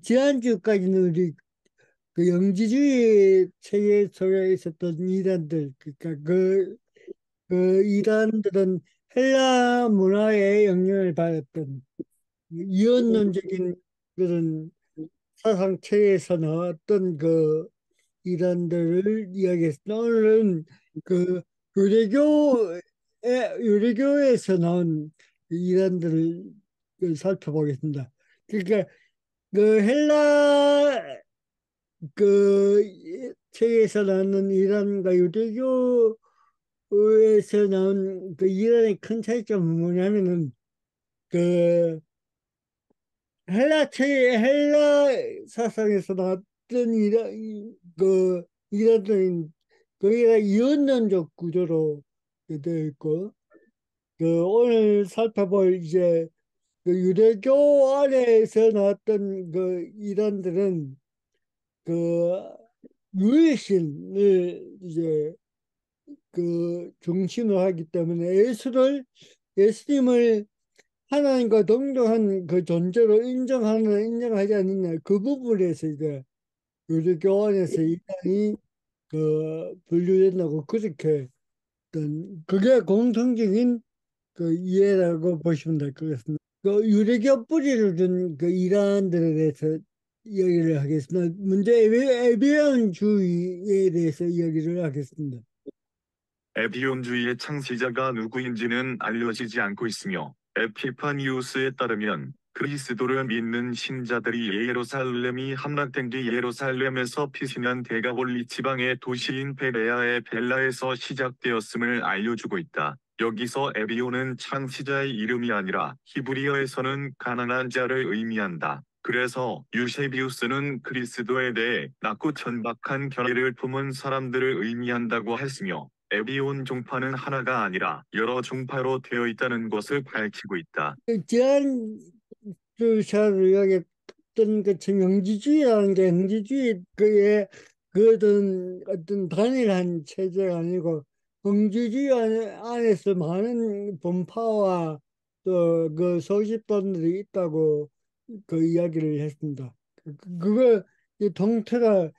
지난주까지는 우리 그 영지주의 체계 속에 있었던 이단들, 그러니까 그 이단들은 헬라 문화의 영향을 받았던 이원론적인 그런 사상 체계에서 나왔던 그 이단들을 이야기했습니다. 오늘은 그 유대교, 유대교에서 나온 그 이단들을 살펴보겠습니다. 그러니까 그 헬라 그 책에서 나오는 이란과 유대교에서 나온 그 이란의 큰 차이점은 뭐냐면은 그 헬라 사상에서 나왔던 그 이란은 거기가 이원론적 구조로 되어 있고 그 오늘 살펴볼 이제 그 유대교 안에서 나왔던 그 이단들은 그 유일신을 이제 그 중심으로 하기 때문에 예수님을 하나님과 동등한 그 존재로 인정하느냐 인정하지 않느냐 그 부분에서 이제 유대교 안에서 이단이 그 분류된다고 그렇게 어떤 그게 공통적인 그 이해라고 보시면 될 것 같습니다. 그 유대교 뿌리를 둔 그 이단들에 대해서 이야기를 하겠습니다. 먼저 에베온주의에 대해서 이야기를 하겠습니다. 에비온주의의 창시자가 누구인지는 알려지지 않고 있으며 에피파니우스에 따르면 그리스도를 믿는 신자들이 예루살렘이 함락된 뒤 예루살렘에서 피신한 데가볼리 지방의 도시인 베레아의 벨라에서 시작되었음을 알려주고 있다. 여기서 에비온은 창시자의 이름이 아니라 히브리어에서는 가난한 자를 의미한다. 그래서 유세비우스는 그리스도에 대해 낮고 천박한 견해를 품은 사람들을 의미한다고 했으며 에비온 종파는 하나가 아니라 여러 종파로 되어 있다는 것을 밝히고 있다. 지난 주사로 이야기했던 것처럼 영지주의라는 게 영지주의 어떤 단일한 체제가 아니고 영지주의 안에서 많은 분파와 또 그 소집단들이 있다고 그 이야기를 했습니다. 그걸 이 통틀어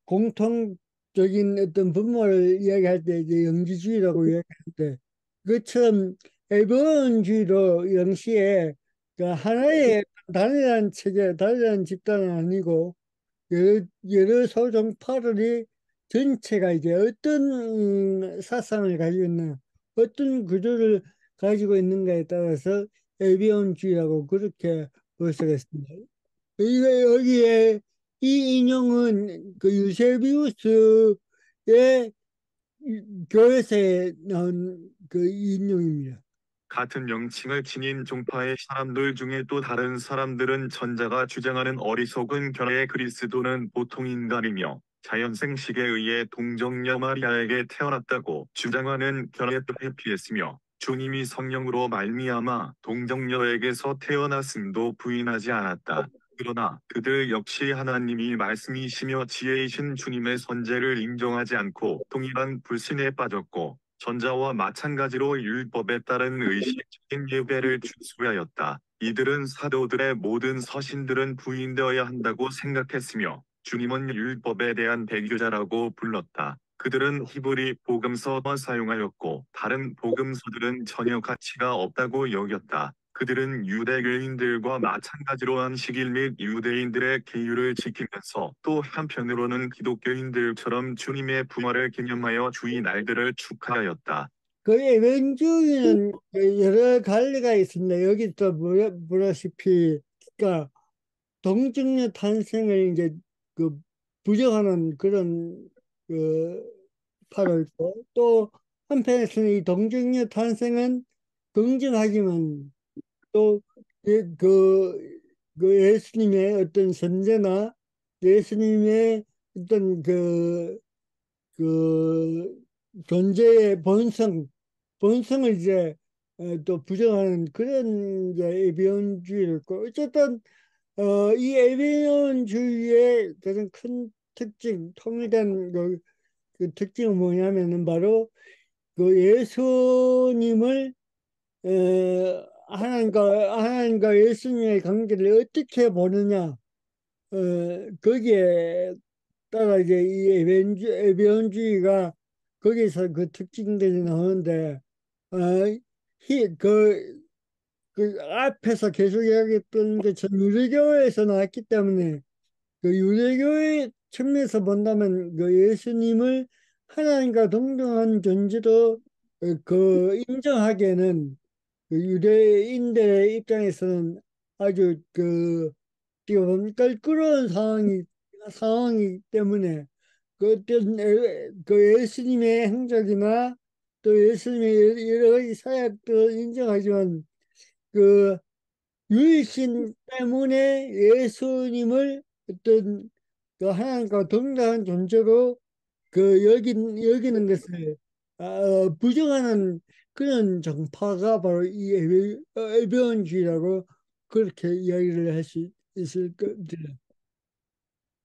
공통적인 어떤 분모를 이야기할 때 이제 영지주의라고 이야기하는데 그처럼 일본주의도 영시에 그 하나의 단일한 체제, 단일한 집단은 아니고 여러 소종파들이 전체가 이제 어떤 사상을 가지고 있는 어떤 구조를 가지고 있는가에 따라서 에비온주의라고 그렇게 볼 수가 있습니다. 이거 여기에 이 인용은 그 유세비우스의 교회서에 나온 그 인용입니다. 같은 명칭을 지닌 종파의 사람들 중에 또 다른 사람들은 전자가 주장하는 어리석은 견해의 그리스도는 보통 인간이며 자연생식에 의해 동정녀 마리아에게 태어났다고 주장하는 견해에 회피했으며 주님이 성령으로 말미암아 동정녀에게서 태어났음도 부인하지 않았다. 그러나 그들 역시 하나님이 말씀이시며 지혜이신 주님의 선제를 인정하지 않고 동일한 불신에 빠졌고 전자와 마찬가지로 율법에 따른 의식적인 예배를 준수하였다. 이들은 사도들의 모든 서신들은 부인되어야 한다고 생각했으며 주님은 율법에 대한 배교자라고 불렀다. 그들은 히브리 복음서만 사용하였고 다른 복음서들은 전혀 가치가 없다고 여겼다. 그들은 유대교인들과 마찬가지로 안식일 및 유대인들의 계율을 지키면서 또 한편으로는 기독교인들처럼 주님의 부활을 기념하여 주의 날들을 축하하였다. 그 에벤주의는 여러 갈래가 있습니다. 여기 또 보다시피 그러니까 동정녀 탄생을 이제 그 부정하는 그런 그 파도 있고 또 한편에서는 이 동정녀 탄생은 긍정하지만 또 그 예수님의 어떤 선제나 예수님의 어떤 그 존재의 본성을 이제 또 부정하는 그런 이제 에비온주의를 있고 어쨌든 이 에비온주의의 가장 큰 특징, 통일된 그 특징은 뭐냐면은 바로 그 예수님을 하나님과 예수님의 관계를 어떻게 보느냐 거기에 따라 이제 이 에비온주의가 거기서 그 특징들이 나오는데, 어, 그 앞에서 계속 이야기했던 것처럼 유대교에서 나왔기 때문에 그 유대교의 측면에서 본다면 그 예수님을 하나님과 동등한 존재로 그 인정하기에는 그 유대인들의 입장에서는 아주 그 어떻게 보면 껄끄러운 상황이기 때문에 그 어떤 그 예수님의 행적이나 또 예수님의 여러 가지 사역도 인정하지만 그 유일신 때문에 예수님을 어떤 그 하나님과 동등한 존재로 그 여기는 것을 부정하는 그런 정파가 바로 이 에베온주의라고 그렇게 이야기를 할 수 있을 겁니다.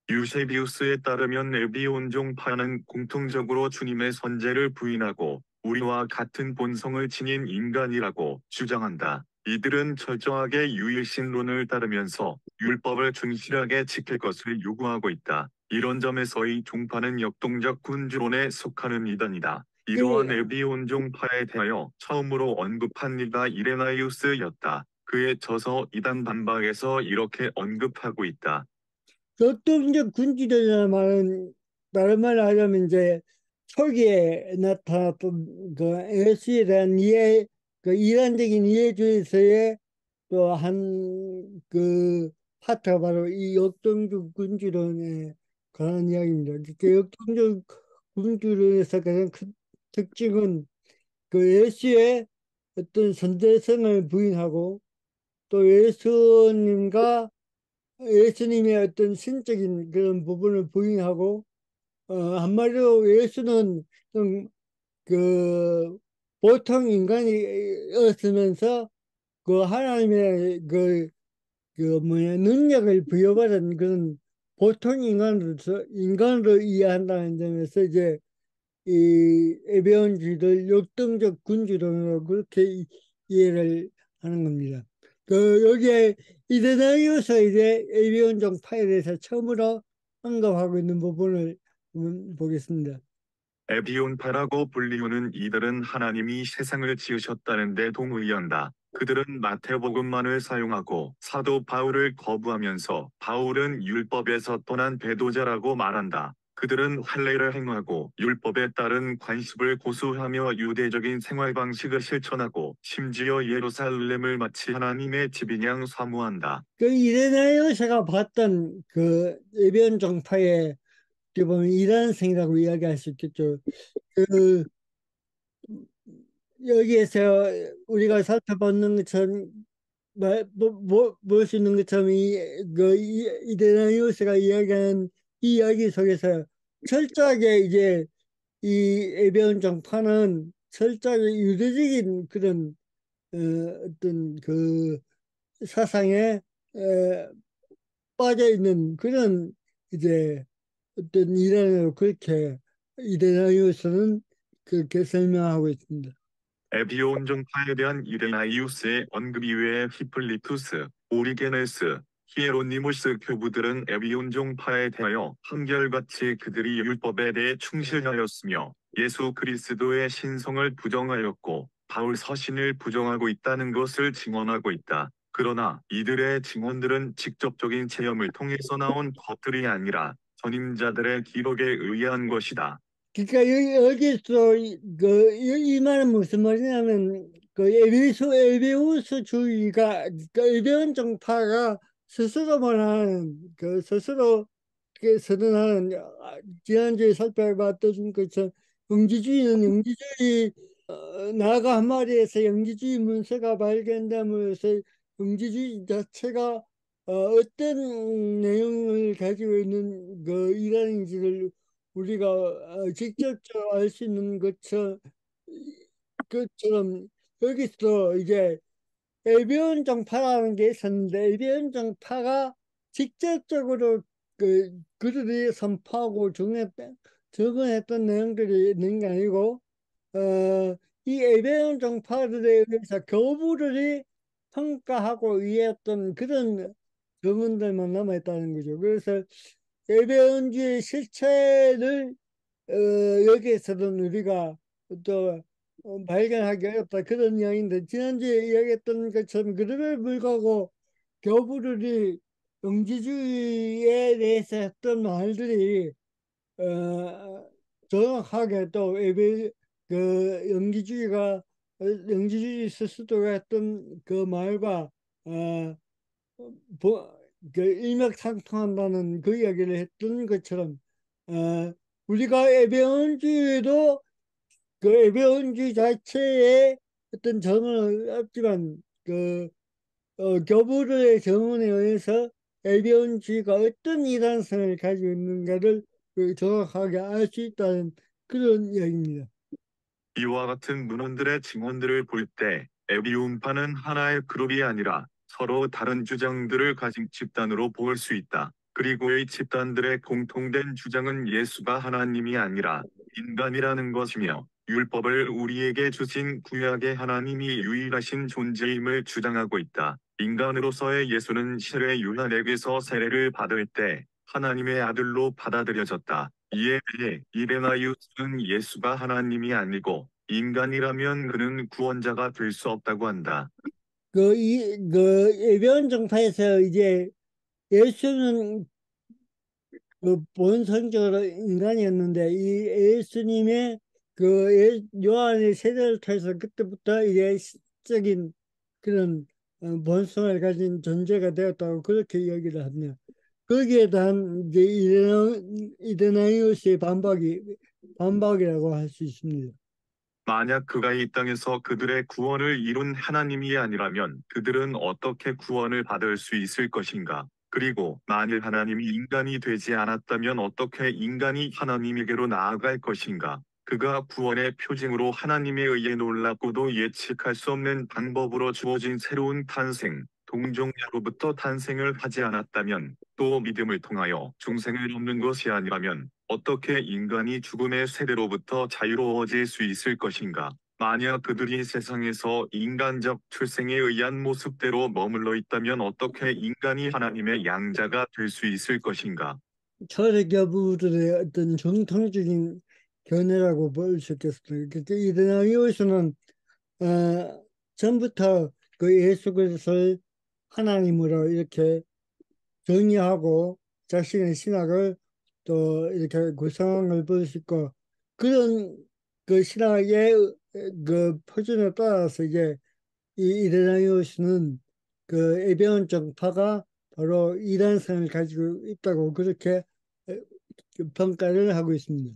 유세비우스에 따르면 에비온종파는 공통적으로 주님의 선재를 부인하고 우리와 같은 본성을 지닌 인간이라고 주장한다. 이들은 철저하게 유일신론을 따르면서 율법을 충실하게 지킬 것을 요구하고 있다. 이런 점에서 이 종파는 역동적 군주론에 속하는 이단이다. 이러한 그 에비온종파에 대하여 처음으로 언급한 이가 이레나이우스였다. 그의 저서 이단 반박에서 이렇게 언급하고 있다. 역동적 군주들이라는 말은 다른 말로 하자면 이제 초기에 나타났던 그 예수에 대한 이해, 그 이단적인 이해주의에서의 또 한 그 파트가 바로 이 역동적 군주론에 관한 이야기입니다. 그 역동적 군주론에서 가장 큰 특징은 그 예수의 어떤 선대성을 부인하고 또 예수님의 어떤 신적인 그런 부분을 부인하고 한마디로 예수는 좀 그 보통 인간이었으면서 그 하나님의 그 뭐냐 능력을 부여받은 그런 보통 인간으로 이해한다는 점에서 이제 이 에베온주의를 역동적 군주론으로 그렇게 이해를 하는 겁니다. 그 여기에 이데나이오서 이제 에베온종 파에 대해서 처음으로 언급하고 있는 부분을 한번 보겠습니다. 에비온파라고 불리우는 이들은 하나님이 세상을 지으셨다는 데 동의한다. 그들은 마태복음만을 사용하고 사도 바울을 거부하면서 바울은 율법에서 떠난 배도자라고 말한다. 그들은 할례를 행하고 율법에 따른 관습을 고수하며 유대적인 생활 방식을 실천하고 심지어 예루살렘을 마치 하나님의 집이냥 사모한다. 그 이데나이오서가 봤던 그 에베온종 파의 어떻게 보면 이단생이라고 이야기할 수 있겠죠. 그 여기에서 우리가 살펴보는 것처럼 볼 수 있는 것처럼 이데나이오스가 이야기하는 이 이야기 속에서 철저하게 이제 이 에베온 정파는 철저하게 유대적인 그런 어떤 그 사상에 에, 빠져 있는 그런 이제 어떤 이란으로 그렇게 이데나이오스는 그렇게 설명하고 있습니다. 에비온종파에 대한 이레나이우스의 언급 이외에 히플리투스, 오리게네스, 히에로니무스 교부들은 에비온종파에 대하여 한결같이 그들이 율법에 대해 충실하였으며 예수 그리스도의 신성을 부정하였고 바울 서신을 부정하고 있다는 것을 증언하고 있다. 그러나 이들의 증언들은 직접적인 체험을 통해서 나온 것들이 아니라 전임자들의 기록에 의한 것이다. 그러니까 여기서 이 말은 무슨 말이냐면 그 에베우스주의가 그 에베온 정파가 스스로 말하는 그 스스로 그 선언하는 지난주에 살펴봤던 것처럼 영지주의는 영지주의 나아가 한 마디에서 영지주의 문서가 발견되면서 영지주의 자체가 어떤 내용을 가지고 있는 그 일환인지를 우리가 직접적으로 알 수 있는 것처럼 여기서 이제 엘비온정파라는 게 있었는데 엘비온정파가 직접적으로 그들이 선포하고 적응했던 내용들이 있는 게 아니고 이 엘비온정파들에 의해서 교부들이 평가하고 이해했던 그런 증언들만 남아있다는 거죠. 그래서 예배은주의 실체를 여기에서는 우리가 또 발견하기 어렵다 그런 이야기인데, 지난주에 이야기했던 것처럼 그럼에도 불구하고 교부들이 영지주의에 대해서 했던 말들이 정확하게 또 예배 그 영지주의 스스로가 했던 그 말과 어, 보, 그 일맥상통한다는 그 이야기를 했던 것처럼 어, 우리가 예배원주의도 그 예배원주의 자체에 어떤 정언을 없지만 그 교부들의 정언에 의해서 예배원주의가 어떤 이단성을 가지고 있는가를 그 정확하게 알 수 있다는 그런 이야기입니다. 이와 같은 문헌들의 증언들을 볼 때 에비운파는 하나의 그룹이 아니라 서로 다른 주장들을 가진 집단으로 볼 수 있다. 그리고 이 집단들의 공통된 주장은 예수가 하나님이 아니라 인간이라는 것이며, 율법을 우리에게 주신 구약의 하나님이 유일하신 존재임을 주장하고 있다. 인간으로서의 예수는 실의 유한에게서 세례를 받을 때 하나님의 아들로 받아들여졌다. 이에 비해 이레나이우스는 예수가 하나님이 아니고 인간이라면 그는 구원자가 될 수 없다고 한다. 그 예배원 정파에서 이제 예수는 그 본성적으로 인간이었는데 이 예수님의 요한의 세대를 통해서 그때부터 이제 시적인 그런 본성을 가진 존재가 되었다고 그렇게 이야기를 하네요. 거기에 대한 이제 이데나이오스의 반박이라고 할 수 있습니다. 만약 그가 이 땅에서 그들의 구원을 이룬 하나님이 아니라면 그들은 어떻게 구원을 받을 수 있을 것인가? 그리고 만일 하나님이 인간이 되지 않았다면 어떻게 인간이 하나님에게로 나아갈 것인가? 그가 구원의 표징으로 하나님에 의해 놀랍고도 예측할 수 없는 방법으로 주어진 새로운 탄생, 동정녀로부터 탄생을 하지 않았다면, 또 믿음을 통하여 중생을 얻는 것이 아니라면 어떻게 인간이 죽음의 세대로부터 자유로워질 수 있을 것인가? 만약 그들이 세상에서 인간적 출생에 의한 모습대로 머물러 있다면 어떻게 인간이 하나님의 양자가 될 수 있을 것인가? 초대교부들의 어떤 정통적인 견해라고 볼 수 있겠습니다. 이데나이오스는 전부터 그 예수 그리스도를 하나님으로 이렇게 정의하고 자신의 신학을 또 이렇게 구성한 걸 볼 수 있고, 그런 그 신학의 그 표준에 따라서 이제 이 이르나이오스는 그 에베온 정파가 바로 이단성을 가지고 있다고 그렇게 평가를 하고 있습니다.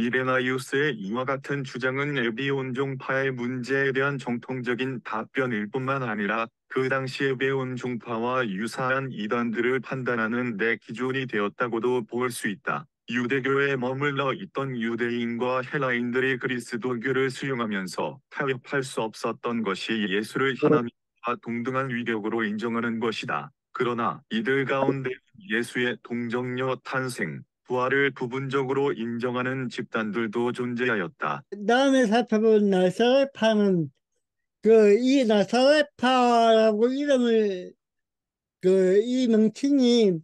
이레나이우스의 이와 같은 주장은 에비온종파의 문제에 대한 정통적인 답변일 뿐만 아니라 그 당시 에비온종파와 유사한 이단들을 판단하는 데 기준이 되었다고도 볼 수 있다. 유대교에 머물러 있던 유대인과 헬라인들이 그리스도교를 수용하면서 타협할 수 없었던 것이 예수를 하나님과 동등한 위격으로 인정하는 것이다. 그러나 이들 가운데 예수의 동정녀 탄생, 부활을 부분적으로 인정하는 집단들도 존재하였다. 다음에 살펴본 나사렛파는 그 이 나사렛파라고 이름을 이 명칭이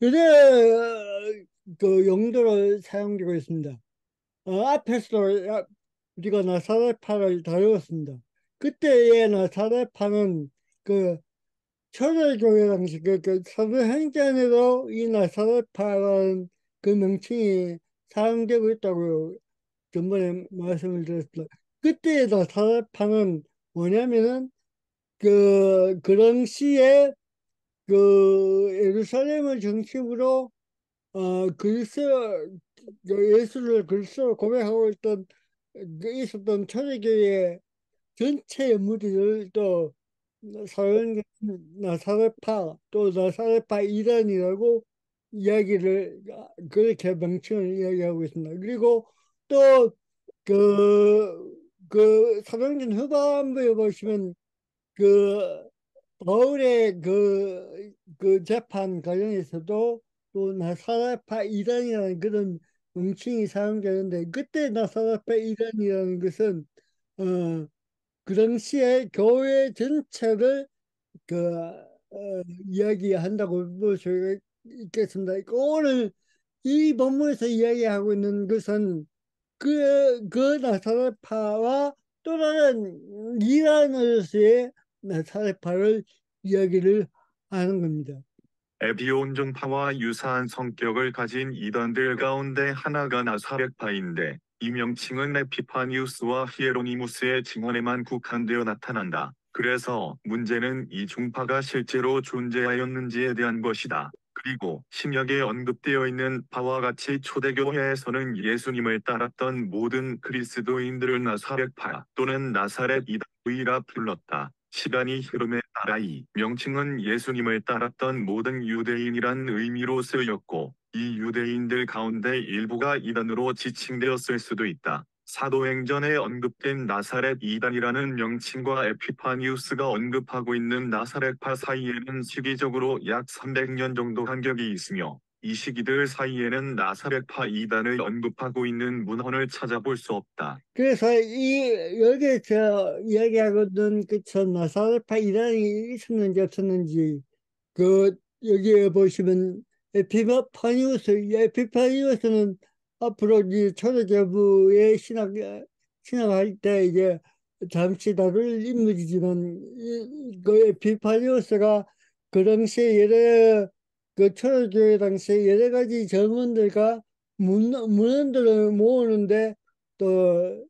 그대 그 용도로 사용되고 있습니다. 앞에서도 우리가 나사렛파를 다루었습니다. 그때의 나사렛파는 그 초대교회 당시 그 사도행전에도 이 나사렛파라는 그 명칭이 사용되고 있다고 전번에 말씀을 드렸습니다. 그때의 나사렛파는 뭐냐면은 그런 시에 예루살렘을 중심으로 예수를 그리스도로 고백하고 있었던 초대교회 전체 무리를 또 사용 나사렛파 또 나사렛파 이단이라고 이야기를 그렇게 명칭을 이야기하고 있습니다. 그리고 또 사도행전 후반부에 보시면 그 바울의 그 재판 과정에서도 또 나사렛파 이단이라는 그런 명칭이 사용되는데, 그때 나사렛파 이단이라는 것은 어, 그 당시에 교회 전체를 그 이야기한다고 볼 수가 있겠습니다. 오늘 이 본문에서 이야기하고 있는 것은 그 나사렛파와 또 다른 이란으로서의 나사렛파를 이야기를 하는 겁니다. 에비온 종파와 유사한 성격을 가진 이단들 가운데 하나가 나사렛파인데 이 명칭은 에피파니우스와 히에로니무스의 증언에만 국한되어 나타난다. 그래서 문제는 이 종파가 실제로 존재하였는지에 대한 것이다. 그리고 신약에 언급되어 있는 바와 같이 초대교회에서는 예수님을 따랐던 모든 그리스도인들을 나사렛파 또는 나사렛 이단이라 불렀다. 시간이 흐름에 따라 이 명칭은 예수님을 따랐던 모든 유대인이란 의미로 쓰였고, 이 유대인들 가운데 일부가 이단으로 지칭되었을 수도 있다. 사도행전에 언급된 나사렛 이단이라는 명칭과 에피파니우스가 언급하고 있는 나사렛파 사이에는 시기적으로 약 300년 정도 간격이 있으며, 이 시기들 사이에는 나사렛파 이단을 언급하고 있는 문헌을 찾아볼 수 없다. 그래서 여기서 이야기하거든 그저 나사렛파 이란이 있었는지 없었는지 그 여기에 보시면 에피파니우스는 앞으로 이제 초대교부의 신학할 때 이제 잠시 다룰 인물이지만 그 에피파니우스가 그 당시에 그 초대교회 당시에 여러 가지 정언들과 문헌들을 모으는데 또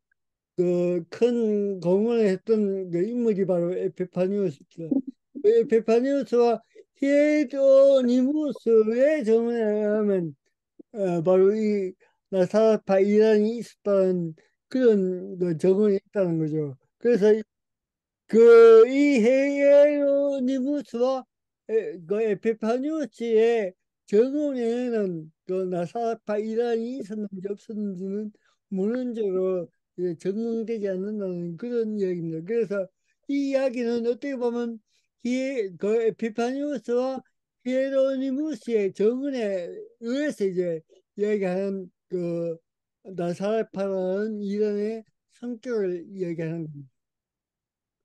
그 큰 공헌을 했던 그 인물이 바로 에피파니우스입니다. 그 에피파니우스와 히에로니무스의 정언에 의하면 바로 이 나사파 이란이 있었다는 그런 그 정언이 있다는 거죠. 그래서 그 이 헤이에로니무스와 그 에피파니우스의 정언에는 그 나사파 이란이 있었는지 없었는지는 문헌적으로 이제 증명되지 않는다는 그런 이야기입니다. 그래서 이 이야기는 어떻게 보면 그 에피파니우스와 히에로니무스의 정언에 의해서 이제 이야기하는 그 나사파라는 이란의 성격을 이야기하는 겁니다.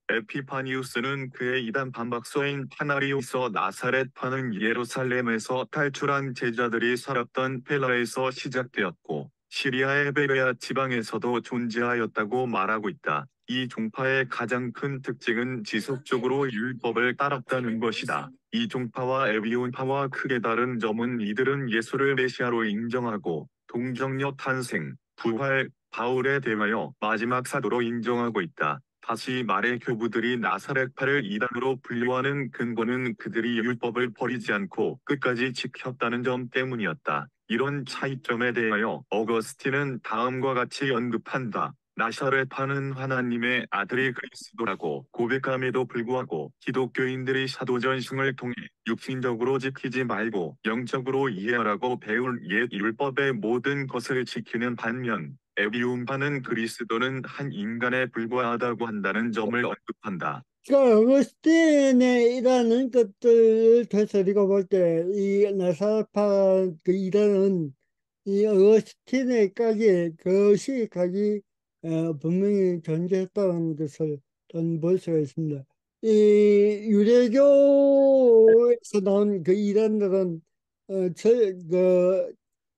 에피파니우스는 그의 이단 반박서인 파나리오서 나사렛파는 예루살렘에서 탈출한 제자들이 살았던 펠라에서 시작되었고 시리아의 베레아 지방에서도 존재하였다고 말하고 있다. 이 종파의 가장 큰 특징은 지속적으로 율법을 따랐다는 것이다. 이 종파와 에비온파와 크게 다른 점은 이들은 예수를 메시아로 인정하고 동정녀 탄생, 부활, 바울에 대하여 마지막 사도로 인정하고 있다. 다시 말해 교부들이 나사렛파를 이단으로 분류하는 근거는 그들이 율법을 버리지 않고 끝까지 지켰다는 점 때문이었다. 이런 차이점에 대하여 어거스틴은 다음과 같이 언급한다. 나사렛파는 하나님의 아들이 그리스도라고 고백함에도 불구하고 기독교인들이 사도전승을 통해 육신적으로 지키지 말고 영적으로 이해하라고 배운 옛 율법의 모든 것을 지키는 반면 에비움파는 그리스도는 한 인간에 불과하다고 한다는 점을 언급한다. 그러니까 어거스틴의 일하는 것들 통해서 우리가 볼 때 이 나사파 그 일하는 이 어거스틴의까지 그 시기까지 분명히 존재했다는 것을 볼 수가 있습니다. 이 유대교에서 나온 그 이단들은 그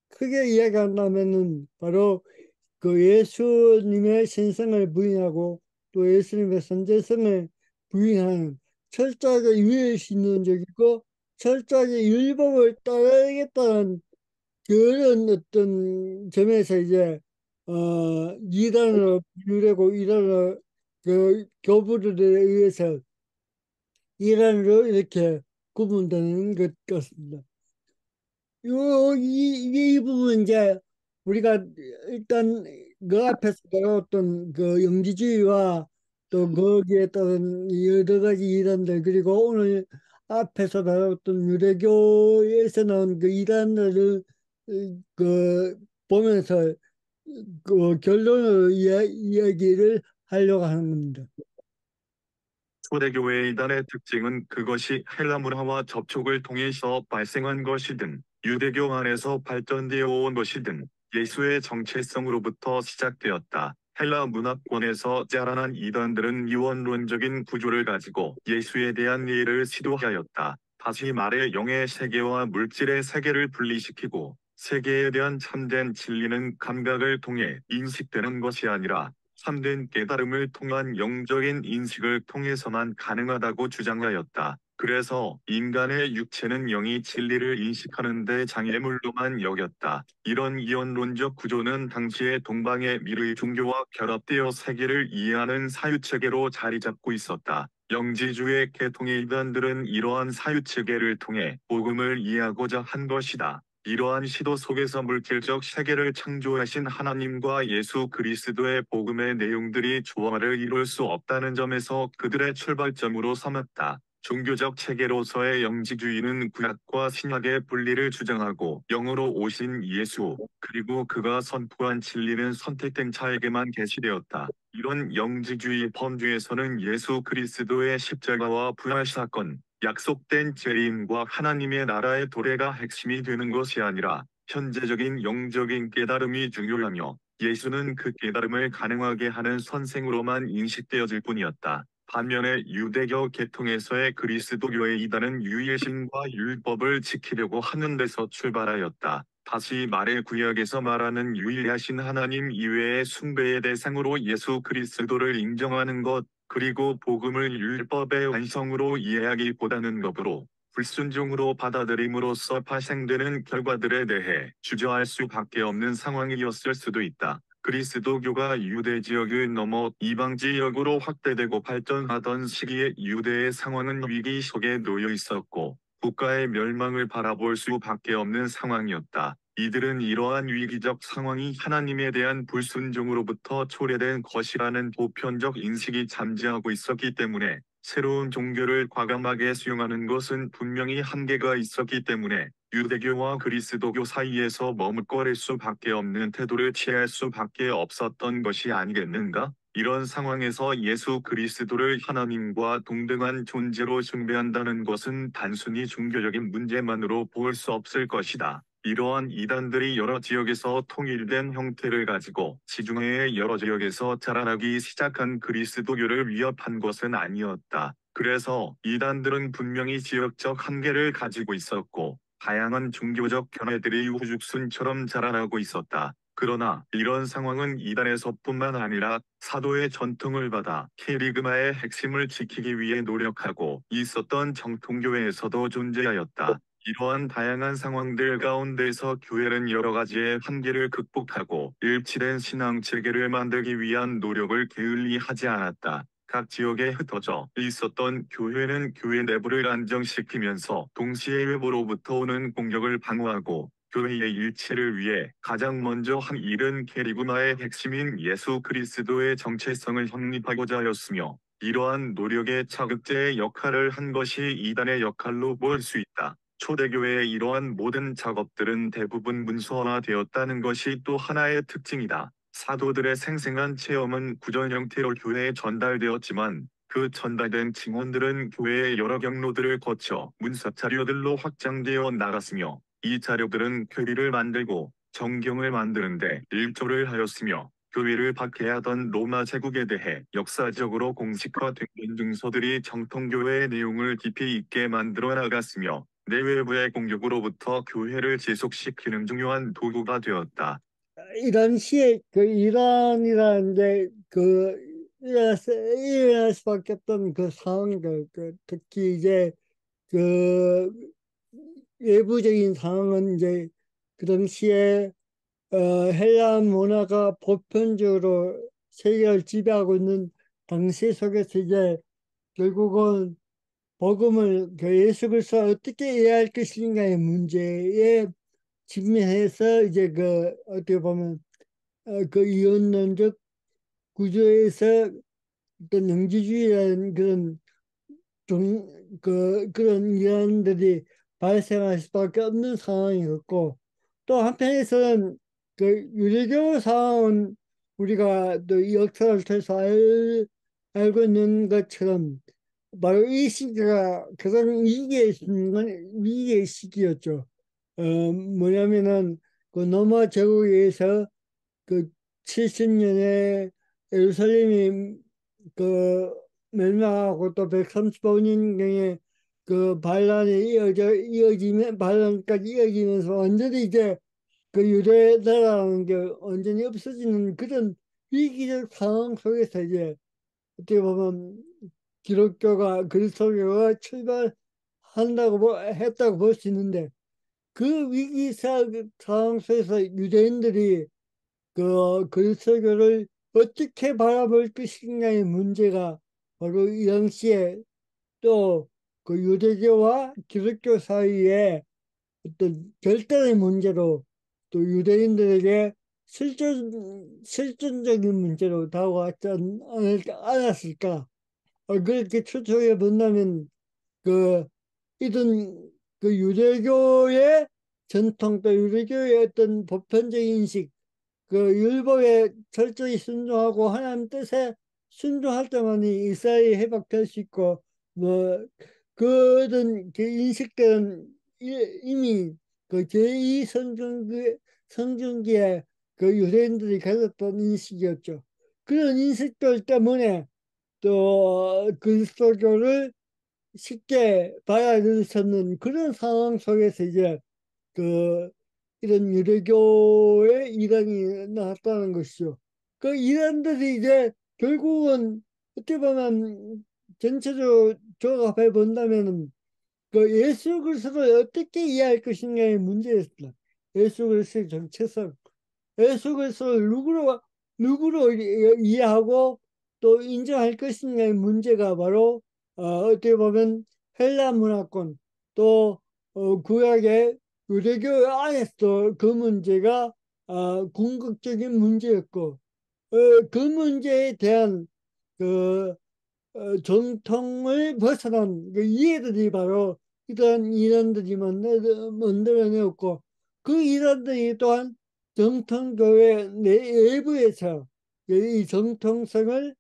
크게 이야기한다면은 바로 그 예수님의 신성을 부인하고 또 예수님의 선제성을 부인하는 철저하게 유해신론적이고 철저하게 율법을 따라야겠다는 그런 어떤 점에서 이제 이단으로 분류되고 이단으로 그 교부들에 의해서 이단으로 이렇게 구분되는 것 같습니다. 이 부분 이제 우리가 일단 그 앞에서 배웠던 그 영지주의와 또 거기에 따른 여러 가지 이단들 그리고 오늘 앞에서 배웠던 유대교에서 나온 그 이단들을 그 보면서 그 결론을 이야기를 하려고 하는 겁니다. 초대교회 이단의 특징은 그것이 헬라 문화와 접촉을 통해서 발생한 것이든 유대교 안에서 발전되어 온 것이든 예수의 정체성으로부터 시작되었다. 헬라 문화권에서 자라난 이단들은 이원론적인 구조를 가지고 예수에 대한 이해를 시도하였다. 다시 말해 영의 세계와 물질의 세계를 분리시키고 세계에 대한 참된 진리는 감각을 통해 인식되는 것이 아니라 참된 깨달음을 통한 영적인 인식을 통해서만 가능하다고 주장하였다. 그래서 인간의 육체는 영이 진리를 인식하는 데 장애물로만 여겼다. 이런 이원론적 구조는 당시의 동방의 미르 종교와 결합되어 세계를 이해하는 사유체계로 자리 잡고 있었다. 영지주의 계통의 이단들은 이러한 사유체계를 통해 복음을 이해하고자 한 것이다. 이러한 시도 속에서 물질적 세계를 창조하신 하나님과 예수 그리스도의 복음의 내용들이 조화를 이룰 수 없다는 점에서 그들의 출발점으로 삼았다. 종교적 체계로서의 영지주의는 구약과 신약의 분리를 주장하고 영으로 오신 예수, 그리고 그가 선포한 진리는 선택된 자에게만 계시되었다. 이런 영지주의 범주에서는 예수 그리스도의 십자가와 부활 사건, 약속된 재림과 하나님의 나라의 도래가 핵심이 되는 것이 아니라 현재적인 영적인 깨달음이 중요하며 예수는 그 깨달음을 가능하게 하는 선생으로만 인식되어질 뿐이었다. 반면에 유대교 계통에서의 그리스도교의 이단은 유일신과 율법을 지키려고 하는 데서 출발하였다. 다시 말해 구약에서 말하는 유일하신 하나님 이외의 숭배의 대상으로 예수 그리스도를 인정하는 것, 그리고 복음을 율법의 완성으로 이해하기보다는 법으로 불순종으로 받아들임으로써 파생되는 결과들에 대해 주저할 수밖에 없는 상황이었을 수도 있다. 그리스도교가 유대 지역을 넘어 이방 지역으로 확대되고 발전하던 시기에 유대의 상황은 위기 속에 놓여 있었고 국가의 멸망을 바라볼 수밖에 없는 상황이었다. 이들은 이러한 위기적 상황이 하나님에 대한 불순종으로부터 초래된 것이라는 보편적 인식이 잠재하고 있었기 때문에 새로운 종교를 과감하게 수용하는 것은 분명히 한계가 있었기 때문에 유대교와 그리스도교 사이에서 머뭇거릴 수밖에 없는 태도를 취할 수밖에 없었던 것이 아니겠는가? 이런 상황에서 예수 그리스도를 하나님과 동등한 존재로 숭배한다는 것은 단순히 종교적인 문제만으로 볼 수 없을 것이다. 이러한 이단들이 여러 지역에서 통일된 형태를 가지고 지중해의 여러 지역에서 자라나기 시작한 그리스도교를 위협한 것은 아니었다. 그래서 이단들은 분명히 지역적 한계를 가지고 있었고 다양한 종교적 견해들이 우후죽순처럼 자라나고 있었다. 그러나 이런 상황은 이단에서뿐만 아니라 사도의 전통을 받아 케리그마의 핵심을 지키기 위해 노력하고 있었던 정통교회에서도 존재하였다. 이러한 다양한 상황들 가운데서 교회는 여러 가지의 한계를 극복하고 일치된 신앙 체계를 만들기 위한 노력을 게을리 하지 않았다. 각 지역에 흩어져 있었던 교회는 교회 내부를 안정시키면서 동시에 외부로부터 오는 공격을 방어하고 교회의 일치를 위해 가장 먼저 한 일은 캐리그마의 핵심인 예수 그리스도의 정체성을 확립하고자 하였으며 이러한 노력의 자극제의 역할을 한 것이 이단의 역할로 볼 수 있다. 초대교회의 이러한 모든 작업들은 대부분 문서화되었다는 것이 또 하나의 특징이다. 사도들의 생생한 체험은 구전 형태로 교회에 전달되었지만 그 전달된 증언들은 교회의 여러 경로들을 거쳐 문서 자료들로 확장되어 나갔으며 이 자료들은 교리를 만들고 정경을 만드는데 일조를 하였으며 교회를 박해하던 로마 제국에 대해 역사적으로 공식화된 증서들이 정통교회의 내용을 깊이 있게 만들어 나갔으며 내외부의 공격으로부터 교회를 지속시키는 중요한 도구가 되었다. 이런 시에 그 이란이라는 게그 일어날 수밖에 없던 그 상황들, 특히 이제 그 외부적인 상황은 이제 그 당시에 헬라 문화가 보편적으로 세계를 지배하고 있는 당시 속에서 이제 결국은 복음을 그 예수 그리스도를 어떻게 이해할 것인가의 문제에 직면해서 이제 그 어떻게 보면 그 이원론적 구조에서 어떤 영지주의라는 그런 이론들이 발생할 수밖에 없는 상황이었고 또 한편에서는 그 유대교 상황은 우리가 또 이 역사를 통해서 알고 있는 것처럼 바로 이 시기가 가장 위기의 시기였죠. 뭐냐면은 그 로마 제국에 의해서 그 70년에 예루살렘이 그 멸망하고 또 135년경에 그 반란이 이어지면 반란까지 이어지면서 완전히 이제 그 유대 나라라는 게 완전히 없어지는 그런 위기적 상황 속에서 이제 어떻게 보면 기독교가 그리스도교가 출발한다고 했다고 볼 수 있는데 그 상황 속에서 유대인들이 그 그리스도교를 어떻게 바라볼 것인가의 문제가 바로 이 당시에 또 그 유대교와 기독교 사이에 어떤 결단의 문제로 또 유대인들에게 실존적인 문제로 다가왔지 않았을까? 그렇게 추측해 본다면 그 이런 그 유대교의 전통 또 유대교의 어떤 보편적인 인식 그 율법에 철저히 순종하고 하나님 뜻에 순종할 때만이 이스라엘이 회복될 수 있고 뭐 그런 그 인식들은 이미 그 제2 성경기에 그 유대인들이 가졌던 인식이었죠. 그런 인식들 때문에 또 그리스도교를 쉽게 받아들일 수 없는 그런 상황 속에서 이제 그 이런 유대교의 이단이 나왔다는 것이죠. 그 이단들이 이제 결국은 어떻게 보면 전체적으로 조합해 본다면은 그 예수 그리스도를 어떻게 이해할 것인가의 문제였다. 예수 그리스도의 정체성, 예수 그리스도를 누구로 이해하고 또 인정할 것인가의 문제가 바로 어떻게 보면 헬라 문화권 또 구약의 유대교 안에서도 그 문제가 궁극적인 문제였고 그 문제에 대한 그 전통을 벗어난 그 이해들이 바로 이러한 이론들이 만들어내었고 그 이론들이 또한 정통교회 내부에서 이 정통성을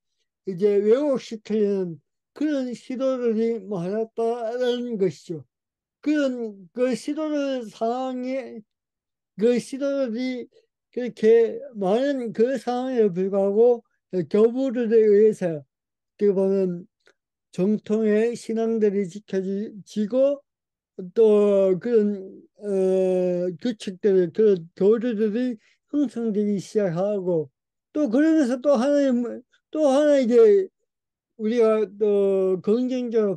이제 왜곡시키려는 그런 시도들이 많았다는 것이죠. 그런 그 시도를 상황에 그 시도들이 그렇게 많은 그 상황에 불구하고 교부들에 의해서 어떻게 보면 정통의 신앙들이 지켜지고 또 그런 규칙들 그런 교리들이 형성되기 시작하고 또 그러면서 또 하나 이제 우리가 또 긍정적으로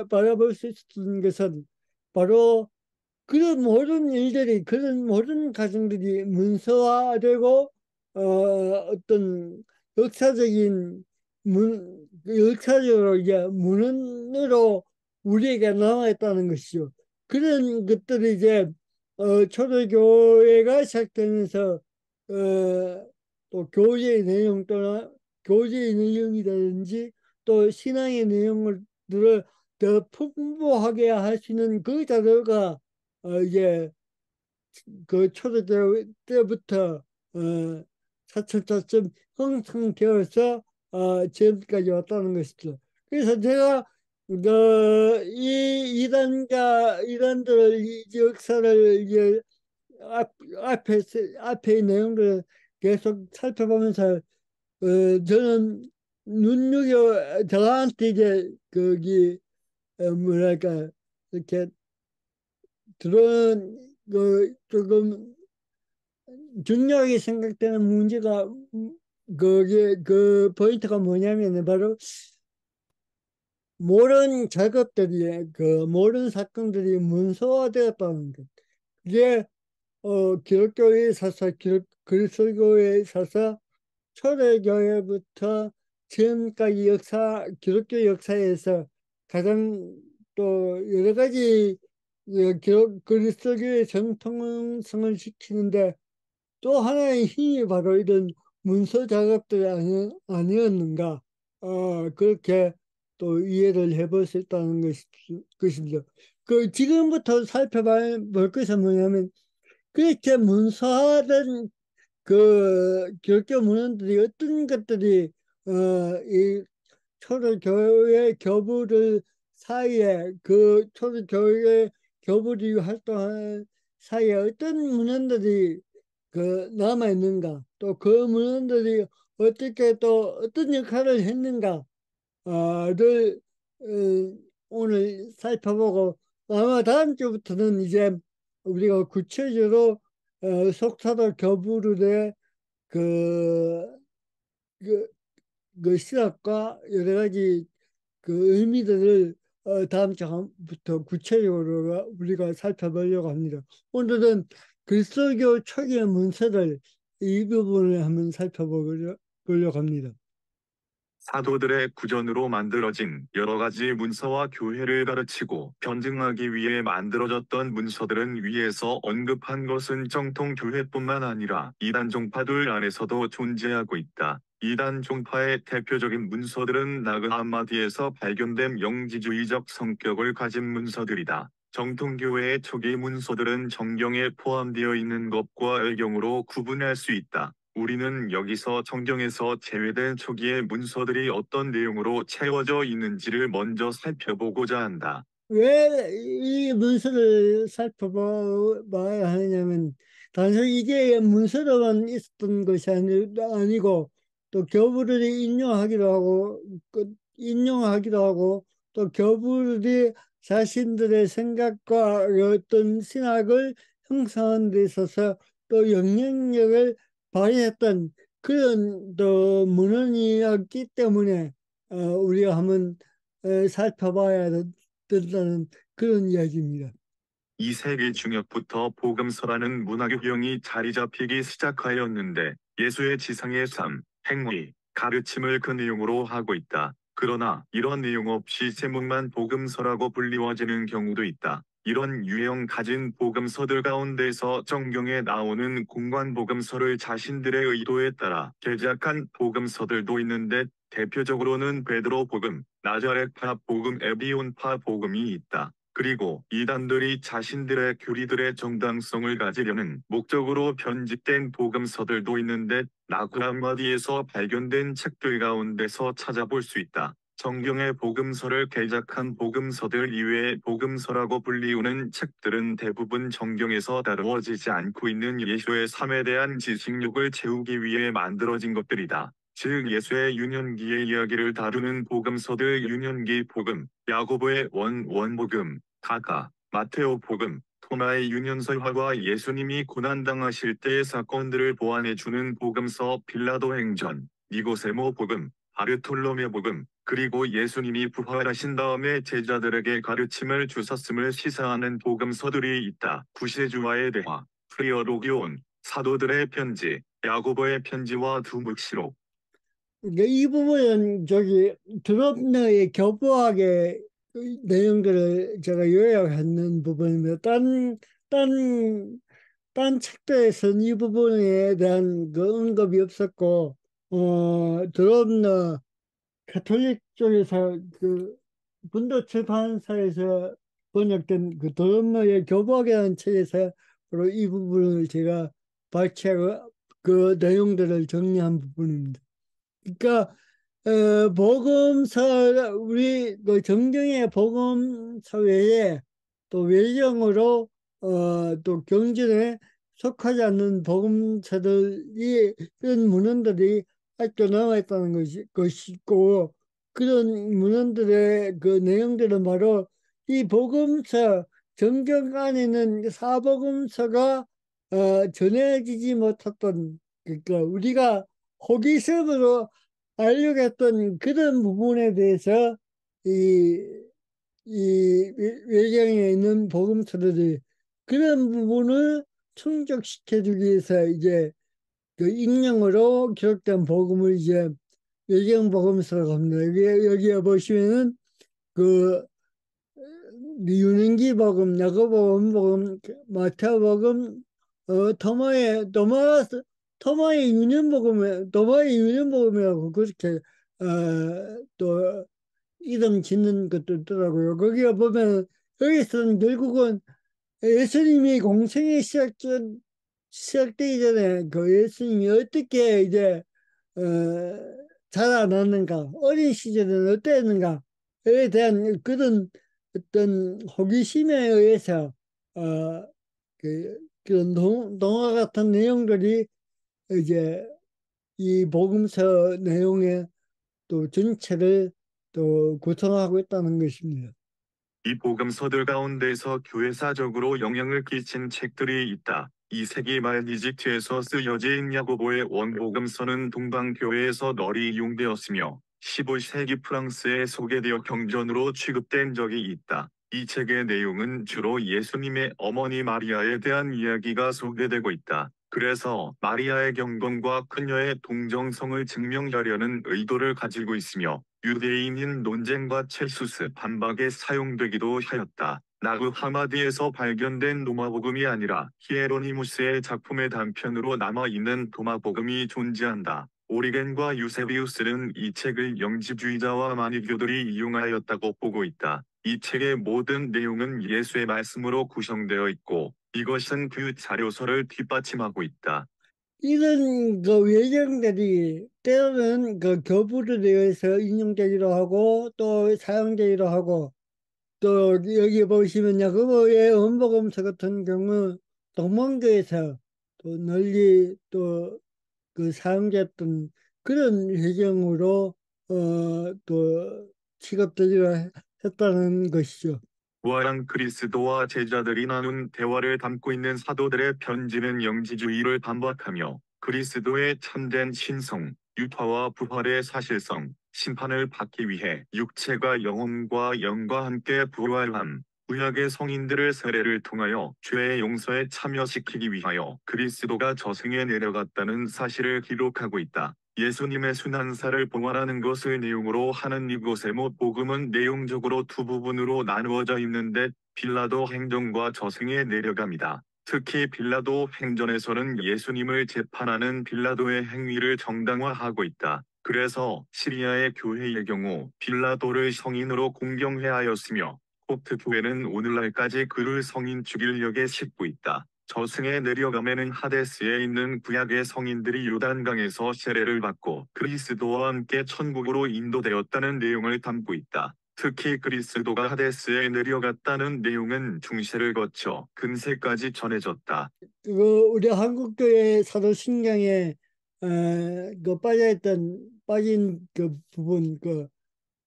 바라볼 수 있는 것은 바로 그런 모든 일들이 그런 모든 과정들이 문서화되고 어떤 역사적인 역사적으로 이제 문헌으로 우리에게 남아있다는 것이죠. 그런 것들이 이제 초대교회가 시작되면서 또 교제의 내용 또는 교제의 내용이라든지 또 신앙의 내용들을 더 풍부하게 할 수 있는 그 자료가 이제 그 초대교회 때부터 차츰차츰 형성되어서 지금까지 왔다는 것이죠. 그래서 제가 이 이단들을 이 역사를 이제 앞에 내용들을 계속 살펴보면서 저는 저한테 이제 거기 뭐랄까 이렇게 들어온 그 조금 중요하게 생각되는 문제가 그게 그 포인트가 뭐냐면 바로 모든 작업들이 그 모든 사건들이 문서화되었다는 것. 그게 기독교의 사사, 그리스도교의 사사, 초대교회부터 지금까지 기독교 역사에서 가장 또 여러 가지 그리스도교의 정통성을 지키는데 또 하나의 힘이 바로 이런 문서 작업들이 아니었는가 그렇게 또 이해를 해볼 수 있다는 것이죠. 그 지금부터 살펴볼 것은 뭐냐면 그렇게 문서화된 그 기독교 문헌들이 어떤 것들이 이 초대교회 교부들 사이에 그 초대교회 교부들이 활동하는 사이에 어떤 문헌들이 그 남아 있는가 또 그 문헌들이 어떻게 또 어떤 역할을 했는가, 를 오늘 살펴보고, 아마 다음 주부터는 이제 우리가 구체적으로 속사도 교부론의 그, 그, 그 시학과 여러 가지 그 의미들을 다음 주부터 구체적으로 우리가 살펴보려고 합니다. 오늘은 그리스도교 초기의 문서를 이 부분을 한번 살펴보려고 합니다. 사도들의 구전으로 만들어진 여러 가지 문서와 교회를 가르치고 변증하기 위해 만들어졌던 문서들은 위에서 언급한 것은 정통 교회뿐만 아니라 이단 종파들 안에서도 존재하고 있다. 이단 종파의 대표적인 문서들은 나그 한마디에서 발견된 영지주의적 성격을 가진 문서들이다. 정통교회의 초기 문서들은 정경에 포함되어 있는 것과 외경으로 구분할 수 있다. 우리는 여기서 성경에서 제외된 초기의 문서들이 어떤 내용으로 채워져 있는지를 먼저 살펴보고자 한다. 왜 이 문서를 살펴봐야 하느냐면, 단순히 이게 문서로만 있었던 것이 아니고 또 교부들이 인용하기도 하고, 또 교부들이 자신들의 생각과 어떤 신학을 형성하는 데 있어서 또 영향력을 발휘했던 그런 또 문헌이었기 때문에 우리가 한번 살펴봐야 된다는 그런 이야기입니다. 2세기 중엽부터 복음서라는 문학 유형이 자리 잡히기 시작하였는데 예수의 지상의 삶, 행위, 가르침을 그 내용으로 하고 있다. 그러나 이런 내용 없이 제목만 복음서라고 불리워지는 경우도 있다. 이런 유형 가진 복음서들 가운데서 정경에 나오는 공관 복음서를 자신들의 의도에 따라 개작한 복음서들도 있는데 대표적으로는 베드로 복음, 나자렛파 복음, 에비온파 복음이 있다. 그리고 이단들이 자신들의 교리들의 정당성을 가지려는 목적으로 편집된 복음서들도 있는데 나그란마디에서 발견된 책들 가운데서 찾아볼 수 있다. 성경의 복음서를 개작한 복음서들 이외에 복음서라고 불리우는 책들은 대부분 성경에서 다루어지지 않고 있는 예수의 삶에 대한 지식욕을 채우기 위해 만들어진 것들이다. 즉 예수의 유년기의 이야기를 다루는 복음서들 유년기 복음, 야고보의 원복음, 가가, 마테오 복음, 토마의 유년설화와 예수님이 고난당하실 때의 사건들을 보완해주는 복음서 빌라도 행전, 니고세모 복음, 바르톨로메 복음, 그리고 예수님이 부활하신 다음에 제자들에게 가르침을 주셨음을 시사하는 복음서들이 있다. 구세주와의 대화, 프리어로기온, 사도들의 편지, 야고보의 편지와 두묵시록, 그러니까 이 부분은 저기 드럽너의 교부학의 그 내용들을 제가 요약하는 부분입니다. 딴, 딴 책들에서는 이 부분에 대한 그 언급이 없었고, 드럽너 가톨릭 쪽에서 그 분도 출판사에서 번역된 그 드럽너의 교부학이라는 책에서 바로 이 부분을 제가 발췌하고 그 내용들을 정리한 부분입니다. 그러니까 복음서 우리 그 정경의 복음서 외에 또 외정으로 또 경전에 속하지 않는 복음서들이 이런 문헌들이 아직도 남아있다는 것이고 그런 문헌들의 그 내용들은 바로 이 복음서 정경 안에는 사복음서가 전해지지 못했던 그러니까 우리가 호기심으로 알려고 했던 그런 부분에 대해서 이, 외경에 있는 복음서들이 그런 부분을 충족시켜주기 위해서 이제 그 익명으로 기록된 복음을 이제 외경 복음서라고 합니다. 여기에 보시면은 그 유능기 복음, 야고보음 복음, 마태복음, 토마의 유년복음이라고 그렇게 또 이름 짓는 것도 있더라고요. 거기에 보면 여기서는 결국은 예수님이 공생이 시작되기 전에 그 예수님이 어떻게 이제 어, 자라났는가, 어린 시절은 어땠는가에 대한 그런 어떤 호기심에 의해서 그런 동화 같은 내용들이 이제 이 복음서 내용의 또 전체를 또 구성하고 있다는 것입니다. 이 복음서들 가운데서 교회사적으로 영향을 끼친 책들이 있다. 2세기 말 이집트에서 쓰여진 야고보의 원복음서는 동방교회에서 널리 이용되었으며 15세기 프랑스에 소개되어 경전으로 취급된 적이 있다. 이 책의 내용은 주로 예수님의 어머니 마리아에 대한 이야기가 소개되고 있다. 그래서 마리아의 경건과 그녀의 동정성을 증명하려는 의도를 가지고 있으며 유대인인 논쟁과 첼수스 반박에 사용되기도 하였다. 나그 하마디에서 발견된 로마복음이 아니라 히에로니무스의 작품의 단편으로 남아있는 도마복음이 존재한다. 오리겐과 유세비우스는 이 책을 영지주의자와 마니교들이 이용하였다고 보고 있다. 이 책의 모든 내용은 예수의 말씀으로 구성되어 있고 이것은 그 자료서를 뒷받침하고 있다. 이런 그 외정들이 때로는 그 교부를 위해서 인용되기도 하고 또 사용되기도 하고 또 여기 보시면 야고보의 원복음서 같은 경우 동문교에서 또 널리 또 그 사용됐던 그런 배경으로 또 취급되기도 했다는 것이죠. 부활한 그리스도와 제자들이 나눈 대화를 담고 있는 사도들의 편지는 영지주의를 반박하며 그리스도의 참된 신성, 유타와 부활의 사실성, 심판을 받기 위해 육체가 영혼과 영과 함께 부활함, 구약의 성인들을 세례를 통하여 죄의 용서에 참여시키기 위하여 그리스도가 저승에 내려갔다는 사실을 기록하고 있다. 예수님의 순환사를 봉헌하는 것을 내용으로 하는 이곳의 복음은 내용적으로 두 부분으로 나누어져 있는데 빌라도 행전과 저승에 내려갑니다. 특히 빌라도 행전에서는 예수님을 재판하는 빌라도의 행위를 정당화하고 있다. 그래서 시리아의 교회의 경우 빌라도를 성인으로 공경해야 하였으며 콥트 교회는 오늘날까지 그를 성인 죽일력에 싣고 있다. 저승에 내려가면은 하데스에 있는 구약의 성인들이 요단강에서 세례를 받고 그리스도와 함께 천국으로 인도되었다는 내용을 담고 있다. 특히 그리스도가 하데스에 내려갔다는 내용은 중세를 거쳐 근세까지 전해졌다. 그 우리 한국교회 사도신경에 그 빠진 그 부분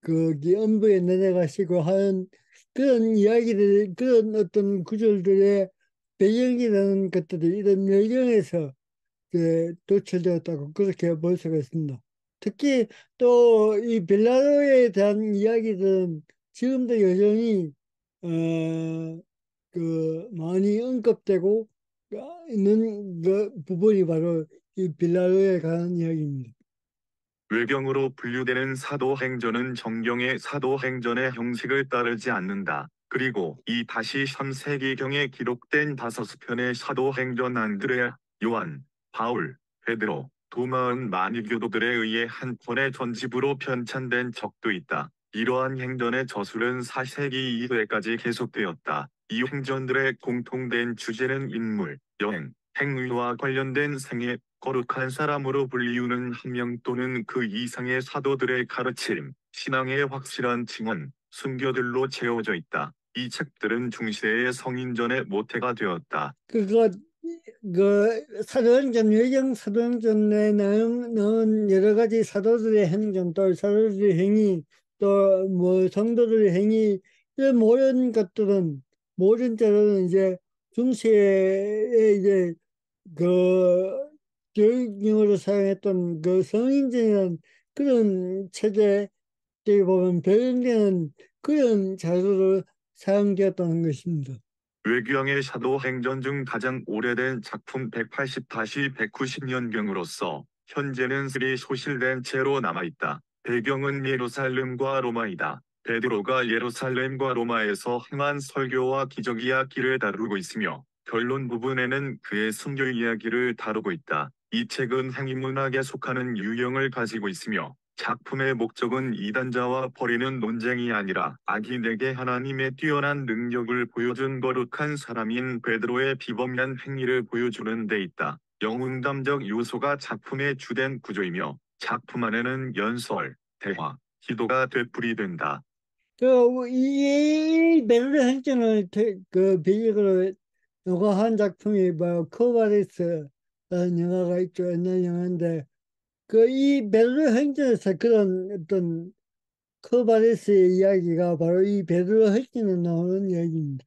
그 음부에 내려가시고 하는 그런 이야기들 그런 어떤 구절들의 배경이라는 것들이 이런 여정에서 도출되었다고 그렇게 볼 수가 있습니다. 특히 또 이 벨라로에 대한 이야기들은 지금도 여전히 많이 언급되고 있는 그 부분이 바로 이 빌라로에 관한 이야기입니다. 외경으로 분류되는 사도행전은 정경의 사도행전의 형식을 따르지 않는다. 그리고 이 다시 3세기경에 기록된 5편의 사도행전 안드레아, 요한, 바울, 베드로, 도마은 만유교도들에 의해 한 편의 전집으로 편찬된 적도 있다. 이러한 행전의 저술은 4세기 이후에까지 계속되었다. 이 행전들의 공통된 주제는 인물, 여행, 행위와 관련된 생애, 거룩한 사람으로 불리우는 한 명 또는 그 이상의 사도들의 가르침, 신앙의 확실한 증언, 순교들로 채워져 있다. 이 책들은 중세의 성인전의 모태가 되었다. 그거 사도행전 외경 사도행전에 나온 여러 가지 사도들의 행전 또 사도들의 행위 또 뭐 성도들의 행위 이런 모든 자들은 이제 중세에 이제 그 교육용으로 사용했던 그 성인전이라는 그런 체제에 보면 배경되는 그런 자료로 사용되었다는 것입니다. 외교왕의 사도행전 중 가장 오래된 작품 180-190년경으로서 현재는 슬이 소실된 채로 남아있다. 배경은 예루살렘과 로마이다. 베드로가 예루살렘과 로마에서 행한 설교와 기적 이야기를 다루고 있으며 결론 부분에는 그의 순교 이야기를 다루고 있다. 이 책은 행위문학에 속하는 유형을 가지고 있으며 작품의 목적은 이단자와 벌이는 논쟁이 아니라 악인에게 하나님의 뛰어난 능력을 보여준 거룩한 사람인 베드로의 비범한 행위를 보여주는 데 있다. 영웅담적 요소가 작품의 주된 구조이며 작품 안에는 연설, 대화, 기도가 되풀이된다. 이 베를린 행진을 그 배경으로 영화한 작품이 뭐 코바리스라는 영화가 있죠. 옛날 영화인데 그 이 베드로 행전에서 그런 어떤 커바레스의 이야기가 바로 이 베드로 행전에 나오는 이야기입니다.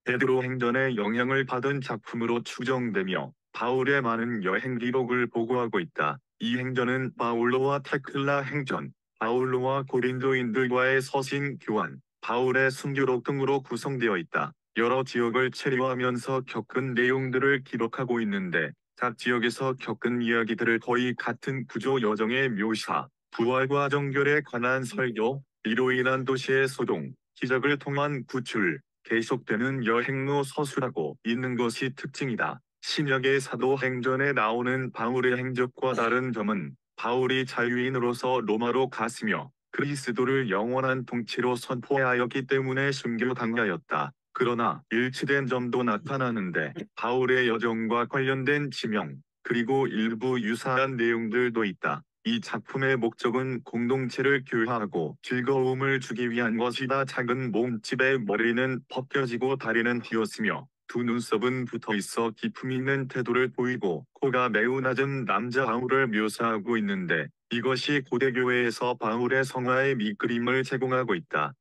베드로 행전의 영향을 받은 작품으로 추정되며 바울의 많은 여행 기록을 보고하고 있다. 이 행전은 바울로와 테클라 행전, 바울로와 고린도인들과의 서신 교환, 바울의 순교록 등으로 구성되어 있다. 여러 지역을 체류하면서 겪은 내용들을 기록하고 있는데 각 지역에서 겪은 이야기들을 거의 같은 구조 여정의 묘사, 부활과 정결에 관한 설교, 이로 인한 도시의 소동, 기적을 통한 구출, 계속되는 여행로 서술하고 있는 것이 특징이다. 신약의 사도행전에 나오는 바울의 행적과 다른 점은 바울이 자유인으로서 로마로 갔으며 그리스도를 영원한 통치로 선포하였기 때문에 순교당하였다. 그러나 일치된 점도 나타나는데 바울의 여정과 관련된 지명, 그리고 일부 유사한 내용들도 있다. 이 작품의 목적은 공동체를 교화하고 즐거움을 주기 위한 것이다. 작은 몸집의 머리는 벗겨지고 다리는 휘었으며 두 눈썹은 붙어 있어 기품 있는 태도를 보이고 코가 매우 낮은 남자 바울을 묘사하고 있는데 이것이 고대 교회에서 바울의 성화의 밑그림을 제공하고 있다.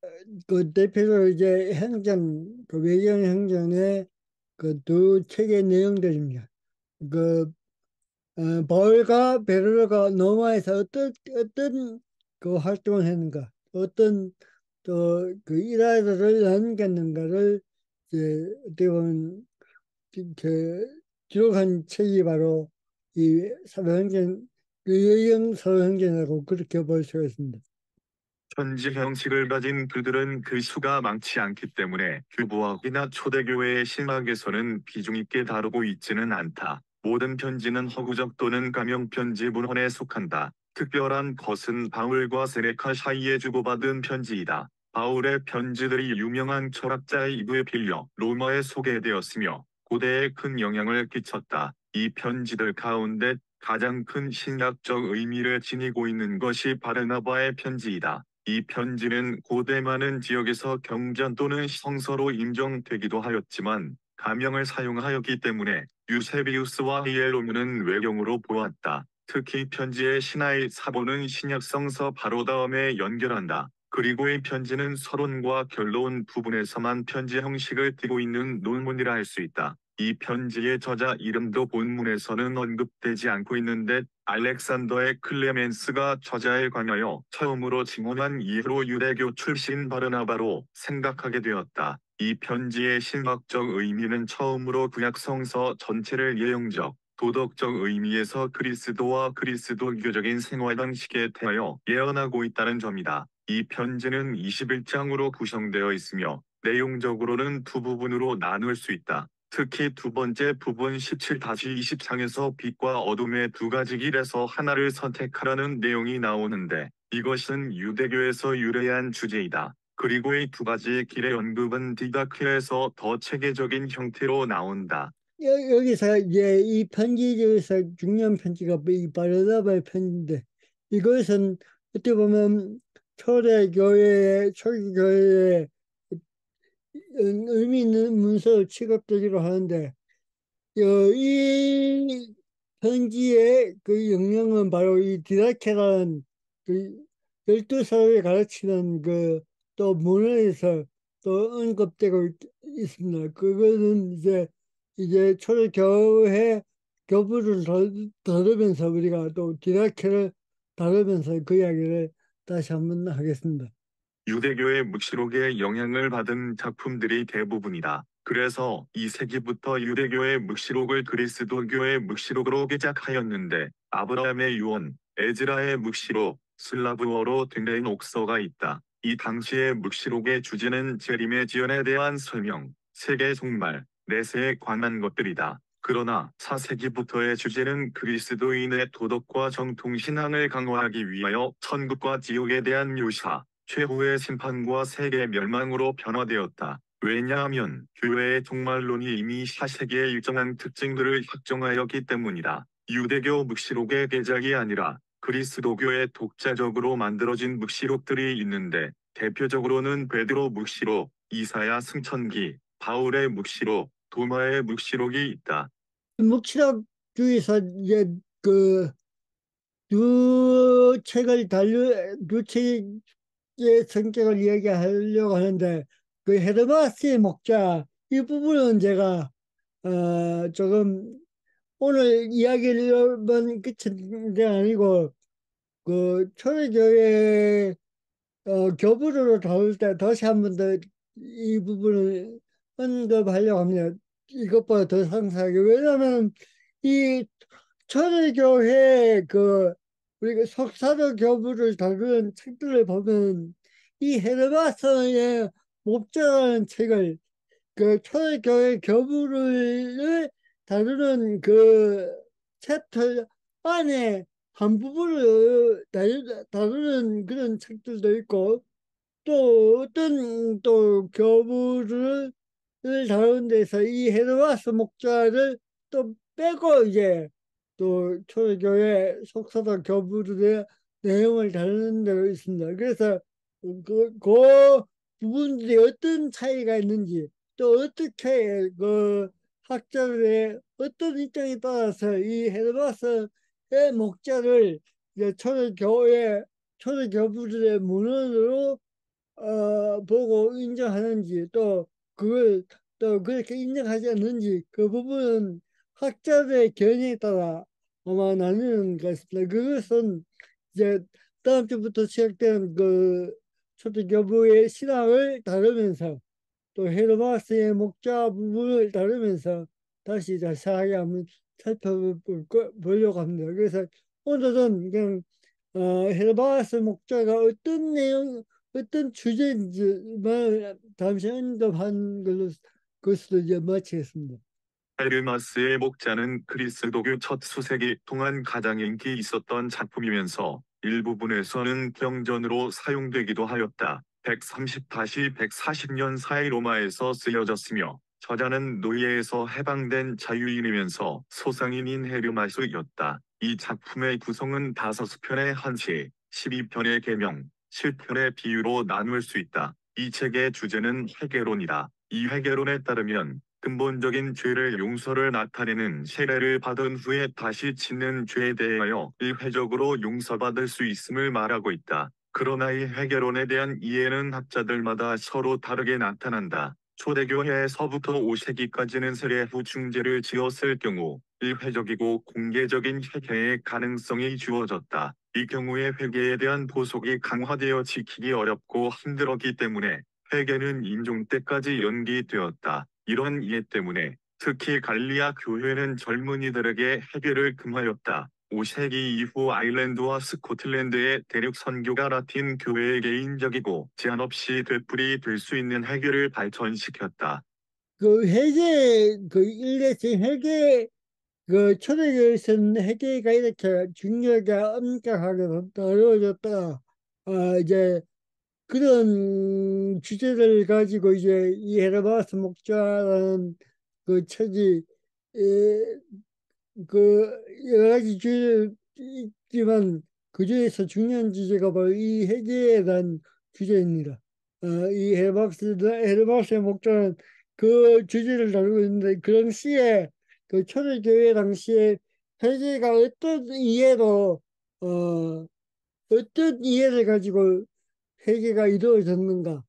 그 대표적으로 이제 행전, 그 외경 행전의 그 두 책의 내용들입니다. 그 바울과 베드로가 로마에서 어떤 그 활동을 했는가, 어떤 또 그 일화들을 남겼는가를 이제 어떻게 보면 그 기록한 책이 바로 이 사도행전, 그 여경 사도행전이라고 그렇게 볼 수가 있습니다. 편지 형식을 가진 글들은 그 수가 많지 않기 때문에 교부학이나 초대교회의 신학에서는 비중 있게 다루고 있지는 않다. 모든 편지는 허구적 또는 감형편지 문헌에 속한다. 특별한 것은 바울과 세네카 사이에 주고받은 편지이다. 바울의 편지들이 유명한 철학자 이브에 빌려 로마에 소개되었으며 고대에 큰 영향을 끼쳤다. 이 편지들 가운데 가장 큰 신학적 의미를 지니고 있는 것이 바르나바의 편지이다. 이 편지는 고대 많은 지역에서 경전 또는 성서로 인정되기도 하였지만 가명을 사용하였기 때문에 유세비우스와 히에로무는 외경으로 보았다. 특히 편지의 신하의 사본은 신약 성서 바로 다음에 연결한다. 그리고 이 편지는 서론과 결론 부분에서만 편지 형식을 띠고 있는 논문이라 할 수 있다. 이 편지의 저자 이름도 본문에서는 언급되지 않고 있는데 알렉산더의 클레멘스가 저자에 관하여 처음으로 증언한 이후로 유대교 출신 바르나바로 생각하게 되었다. 이 편지의 신학적 의미는 처음으로 구약 성서 전체를 예용적, 도덕적 의미에서 그리스도와 그리스도교적인 생활 방식에 대하여 예언하고 있다는 점이다. 이 편지는 21장으로 구성되어 있으며 내용적으로는 두 부분으로 나눌 수 있다. 특히 두 번째 부분 17-20장에서 빛과 어둠의 두 가지 길에서 하나를 선택하라는 내용이 나오는데 이것은 유대교에서 유래한 주제이다. 그리고 이 두 가지 길의 언급은 디다크에서 더 체계적인 형태로 나온다. 여기서 이제 이 편지 중에서 중요한 편지가 이 바르나바의 편지인데 이것은 어떻게 보면 초기 교회의 의미 있는 문서로 취급되기로 하는데 이 편지의 그 영향은 바로 이 디다케라는 그 12사도에 가르치는 그 또 문헌에서 또 언급되고 있습니다. 그거는 이제 초대교회 교부를 다루면서 우리가 또 디다케를 다루면서 그 이야기를 다시 한번 하겠습니다. 유대교의 묵시록에 영향을 받은 작품들이 대부분이다. 그래서 2세기부터 유대교의 묵시록을 그리스도교의 묵시록으로 개작하였는데 아브라함의 유언, 에즈라의 묵시록, 슬라브어로 된 옥서가 있다. 이 당시의 묵시록의 주제는 재림의 지연에 대한 설명, 세계 종말, 내세에 관한 것들이다. 그러나 4세기부터의 주제는 그리스도인의 도덕과 정통신앙을 강화하기 위하여 천국과 지옥에 대한 묘사, 최후의 심판과 세계 멸망으로 변화되었다. 왜냐하면 교회의 종말론이 이미 4세기의 일정한 특징들을 확정하였기 때문이다. 유대교 묵시록의 개작이 아니라 그리스도교의 독자적으로 만들어진 묵시록들이 있는데 대표적으로는 베드로 묵시록, 이사야 승천기, 바울의 묵시록, 도마의 묵시록이 있다. 묵시록 중에서 이제 그 두 책의 성격을 이야기하려고 하는데, 그 헤르바스의 목자, 이 부분은 제가, 조금, 오늘 이야기만 끝인 게 아니고, 그, 초대교회, 교부로 다룰 때 다시 한 번 더 이 부분을 언급하려고 합니다. 이것보다 더 상세하게. 왜냐하면, 이 초대교회 우리가 석사도 교부를 다루는 책들을 보면 이 헤르바스의 목자라는 책을 그 초대교회 교부를 다루는 그 챕터 안에 한 부분을 다루는 그런 책들도 있고 또 어떤 또 교부를 다루는 데서 이 헤르바스 목자를 또 빼고 이제 또 초대교회 속사도 교부들의 내용을 다루는 데가 있습니다. 그래서 그 부분들이 어떤 차이가 있는지 또 어떻게 그 학자들의 어떤 입장에 따라서 이 헤르바스의 목자를 이제 초대교부들의 문헌으로 보고 인정하는지 또 그걸 또 그렇게 인정하지 않는지 그 부분은 학자들의 견해에 따라 아마 나뉘는 것 같습니다. 그것은 이제 다음 주부터 시작되는 그 초대교부의 신학을 다루면서 또 헤르바스의 목자 부분을 다루면서 다시 자세하게 한번 살펴보려고 합니다. 그래서 오늘은 그냥 헤르바스 목자가 어떤 내용, 어떤 주제인지만 잠시 언급한 걸로 그것으로 이제 마치겠습니다. 헤르마스의 목자는 그리스도교 첫 수세기 동안 가장 인기 있었던 작품이면서 일부분에서는 병전으로 사용되기도 하였다. 130-140년 사이 로마에서 쓰여졌으며 저자는 노예에서 해방된 자유인이면서 소상인인 헤르마스였다. 이 작품의 구성은 5편의 한시, 12편의 계명, 7편의 비유로 나눌 수 있다. 이 책의 주제는 회개론이다. 이 회개론에 따르면 근본적인 죄를 용서를 나타내는 세례를 받은 후에 다시 짓는 죄에 대하여 일회적으로 용서받을 수 있음을 말하고 있다. 그러나 이 회개론에 대한 이해는 학자들마다 서로 다르게 나타난다. 초대교회에서부터 5세기까지는 세례 후 중죄를 지었을 경우 일회적이고 공개적인 회개의 가능성이 주어졌다. 이 경우에 회개에 대한 보속이 강화되어 지키기 어렵고 힘들었기 때문에 회개는 인종 때까지 연기되었다. 이런 이해 때문에 특히 갈리아 교회는 젊은이들에게 회개를 금하였다. 5세기 이후 아일랜드와 스코틀랜드의 대륙 선교가 라틴 교회의 개인적이고 제한 없이 되풀이 될 수 있는 회개를 발전시켰다. 그 회계 일례식 회계 초대교회에서는 회계가 이렇게 중요하게 엄격하게 다뤄졌다. 이제 그런 주제를 가지고 이제 이 헤르바스 목자라는 그 책이 에, 그 여러 가지 주제가 있지만 그 중에서 중요한 주제가 바로 이 회개에 대한 주제입니다. 이 헤르바스의 목자는 그 주제를 다루고 있는데 그 당시에 그 초대교회 당시에 회개가 어떤 이해를 가지고 회개가 이루어졌는가,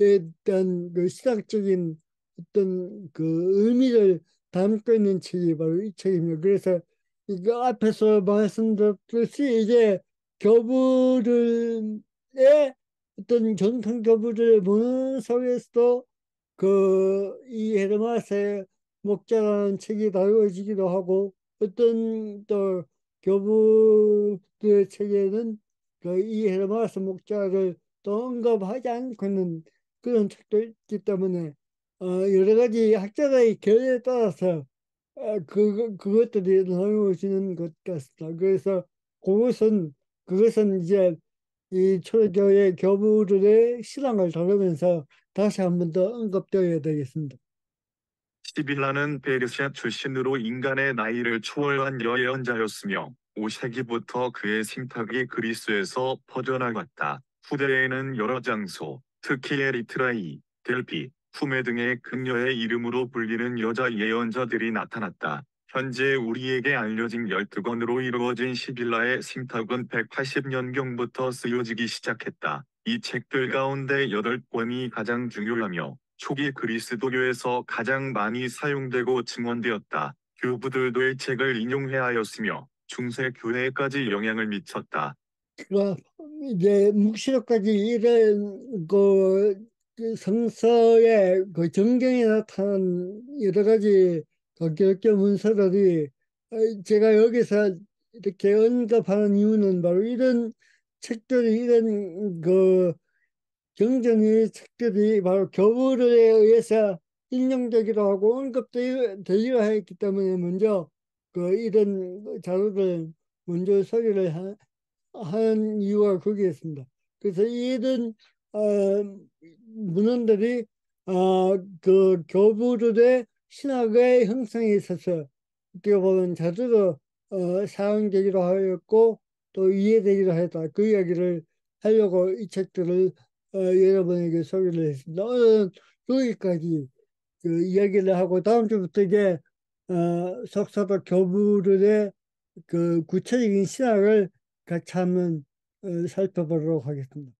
에 대한 그 시각적인 어떤 그 의미를 담고 있는 책이 바로 이 책입니다. 그래서 이거 앞에서 말씀드렸듯이 이제 교부들의 어떤 전통 교부들의 문화 속에서도 이 헤르마스의 목자라는 책이 다루어지기도 하고 어떤 또 교부들의 책에는 이 헤르마스 목자를 또 언급하지 않고는 그런 책도 있기 때문에 여러 가지 학자들의 견해에 따라서 그것들이 나누어지는 것 같습니다. 그래서 그것은 이제 이 초대교회 교부들의 신앙을 다루면서 다시 한 번 더 언급되어야 되겠습니다. 시빌라는 페르시아 출신으로 인간의 나이를 초월한 여예언자였으며 5세기부터 그의 신탁이 그리스에서 퍼져나갔다. 후대에는 여러 장소, 특히 에리트라이, 델피, 후메 등의 금녀의 이름으로 불리는 여자 예언자들이 나타났다. 현재 우리에게 알려진 12권으로 이루어진 시빌라의 신탁은 180년경부터 쓰여지기 시작했다. 이 책들 가운데 8권이 가장 중요하며 초기 그리스도교에서 가장 많이 사용되고 증언되었다. 교부들도 이 책을 인용해야 하였으며 중세 교회에까지 영향을 미쳤다. 그 이제 묵시록까지 이런 그 성서의 그 정경에 나타난 여러 가지 그 기독교 문서들이 제가 여기서 이렇게 언급하는 이유는 바로 이런 책들이 이런 그 경전의 책들이 바로 교부에 의해서 인용되기도 하고 언급되기도 했기 때문에 먼저 그 이런 자료를 먼저 소개를 한 이유가 거기에 있습니다. 그래서 이런 어, 문헌들이 그 교부들의 신학의 형성에 있어서 어떻게 보면 자주로 사용되기도 하였고 또 이해되기도 하였다. 그 이야기를 하려고 이 책들을 여러분에게 소개를 했습니다. 오늘은 여기까지 그 이야기를 하고 다음 주부터 이제 석사도 교부들의 그 구체적인 신학을 같이 한번 살펴보도록 하겠습니다.